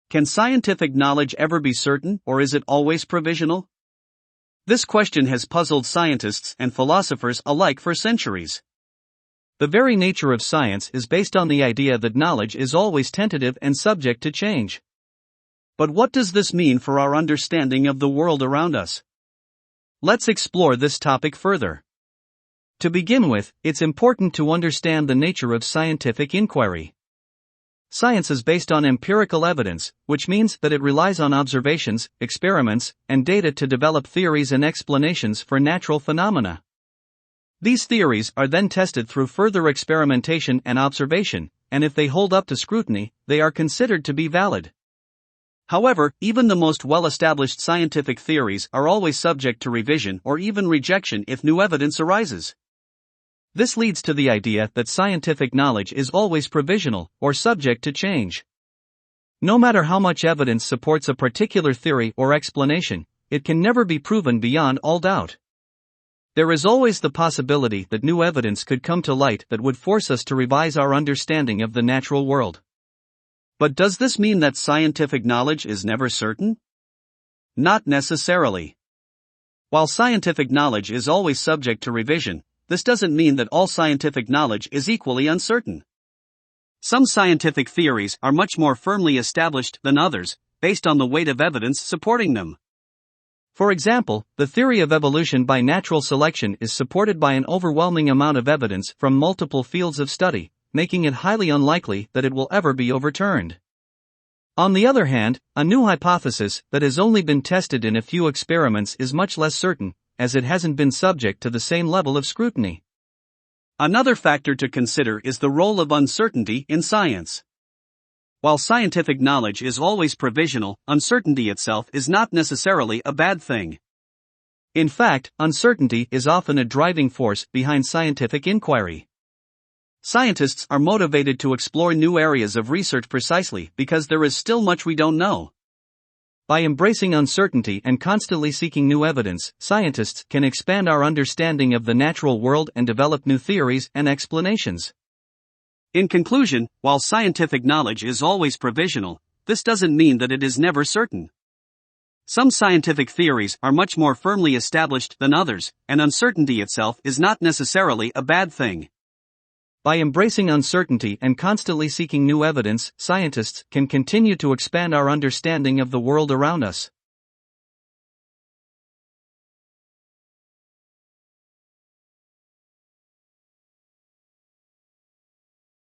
Can scientific knowledge ever be certain, or is it always provisional? This question has puzzled scientists and philosophers alike for centuries. The very nature of science is based on the idea that knowledge is always tentative and subject to change. But what does this mean for our understanding of the world around us? Let's explore this topic further. To begin with, it's important to understand the nature of scientific inquiry. Science is based on empirical evidence, which means that it relies on observations, experiments, and data to develop theories and explanations for natural phenomena. These theories are then tested through further experimentation and observation, and if they hold up to scrutiny, they are considered to be valid. However, even the most well-established scientific theories are always subject to revision or even rejection if new evidence arises. This leads to the idea that scientific knowledge is always provisional, or subject to change. No matter how much evidence supports a particular theory or explanation, it can never be proven beyond all doubt. There is always the possibility that new evidence could come to light that would force us to revise our understanding of the natural world. But does this mean that scientific knowledge is never certain? Not necessarily. While scientific knowledge is always subject to revision, this doesn't mean that all scientific knowledge is equally uncertain. Some scientific theories are much more firmly established than others, based on the weight of evidence supporting them. For example, the theory of evolution by natural selection is supported by an overwhelming amount of evidence from multiple fields of study, making it highly unlikely that it will ever be overturned. On the other hand, a new hypothesis that has only been tested in a few experiments is much less certain, as it hasn't been subject to the same level of scrutiny. Another factor to consider is the role of uncertainty in science. While scientific knowledge is always provisional, uncertainty itself is not necessarily a bad thing. In fact, uncertainty is often a driving force behind scientific inquiry. Scientists are motivated to explore new areas of research precisely because there is still much we don't know. By embracing uncertainty and constantly seeking new evidence, scientists can expand our understanding of the natural world and develop new theories and explanations. In conclusion, while scientific knowledge is always provisional, this doesn't mean that it is never certain. Some scientific theories are much more firmly established than others, and uncertainty itself is not necessarily a bad thing. By embracing uncertainty and constantly seeking new evidence, scientists can continue to expand our understanding of the world around us.